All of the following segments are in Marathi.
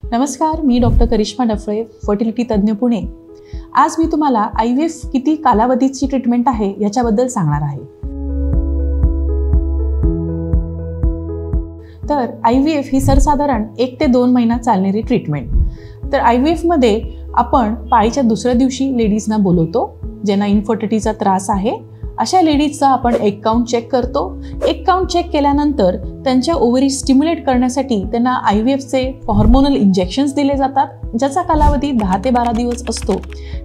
नमस्कार, मी डॉक्टर करिश्मा डफळे, फर्टिलिटी तज्ञ, पुणे। आज मी तुम्हाला IVF किती कालावधीची ट्रीटमेंट आहे याच्याबद्दल सांगणार आहे। तर IVF ही सर्वसाधारण 1 ते 2 महिना चालणारी ट्रीटमेंट। तर IVF मध्ये आपण पाळीच्या दुसऱ्या दिवशी लेडीजना बोलवतो ज्यांना इनफर्टिलिटीचा त्रास आहे। अशा लेडीजचा आपण एग काउंट चेक करतो। एग काउंट चेक केल्यानंतर त्यांच्या ओव्हरी स्टिम्युलेट करण्यासाठी त्यांना IVFचे हार्मोनल इंजेक्शन्स दिले जातात, ज्याचा कालावधी 10 ते 12 दिवस असतो।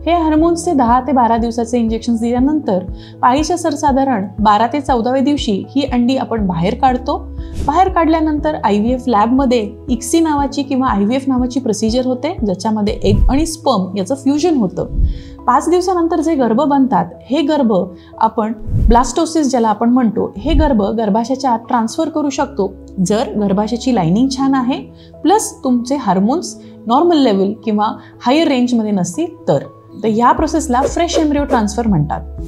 हे हार्मोन्सचे 10 ते 12 दिवसाचे इंजेक्शन्स दिल्यानंतर पाळीच्या सर्वसाधारण 12 ते 14व्या दिवशी ही अंडी आपण बाहेर काढतो। बाहेर काढल्यानंतर IVF लॅबमध्ये ICSI नावाची किंवा IVF नावाची प्रोसिजर होते, ज्याच्यामध्ये एग आणि स्पर्म याचं फ्युजन होतं। 5 दिवसानंतर जे गर्भ बनतात हे गर्भ आपण ब्लास्टोसिस ज्याला आपण म्हणतो, हे गर्भ गर्भाशयाच्या आत ट्रान्सफर करू शकतो जर गर्भाशयाची लाइनिंग छान आहे प्लस तुमचे हार्मोन्स नॉर्मल लेवल किंवा हायर रेंजमध्ये नसतील तर या प्रोसेसला फ्रेश एम्ब्रियो ट्रान्सफर म्हणतात।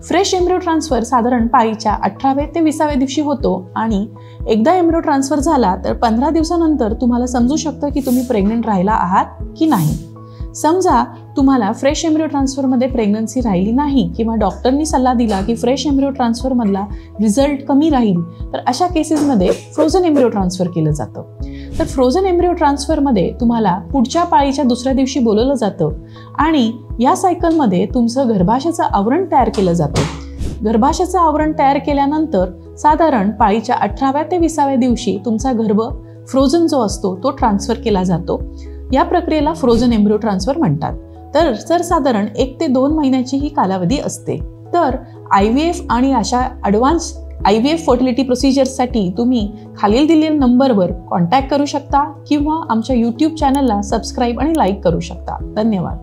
फ्रेश एम्ब्रियो ट्रान्सफर साधारण पाळीच्या 18व्या ते 20व्या दिवशी होतो आणि एकदा एम्ब्रियो ट्रान्सफर झाला तर 15 दिवसानंतर तुम्हाला समजू शकतं की तुम्ही प्रेग्नंट राहिला आहात की नाही। समजा तुम्हाला फ्रेश एम्ब्रियो ट्रान्सफरमध्ये प्रेग्नन्सी राहिली नाही किंवा डॉक्टरनी सल्ला दिला की फ्रेश एम्ब्रियो ट्रान्सफरमधला रिझल्ट कमी राहील, तर अशा केसेसमध्ये फ्रोझन एम्ब्रियो ट्रान्सफर केलं जातं। तर फ्रोझन एम्ब्रियो ट्रान्सफरमध्ये तुम्हाला पुढच्या पाळीच्या दुसऱ्या दिवशी बोलवलं जातं आणि या सायकलमध्ये तुमचं गर्भाशयाचं आवरण तयार केलं जातं। गर्भाशयाचं आवरण तयार केल्यानंतर साधारण पाळीच्या 18व्या ते 20व्या दिवशी तुमचा गर्भ फ्रोझन जो असतो तो ट्रान्सफर केला जातो। या प्रक्रियेला फ्रोझन एम्ब्रियो ट्रान्सफर म्हणतात। तर सर्वसाधारण 1 ते 2 महिन्याची ही कालावधी असते। तर IVF आणि अशा ॲडव्हान्स IVF फर्टिलिटी प्रोसिजर्ससाठी तुम्ही खालील दिलेल्या नंबरवर कॉन्टॅक्ट करू शकता किंवा आमच्या YouTube चॅनलला सबस्क्राईब आणि लाईक करू शकता। धन्यवाद।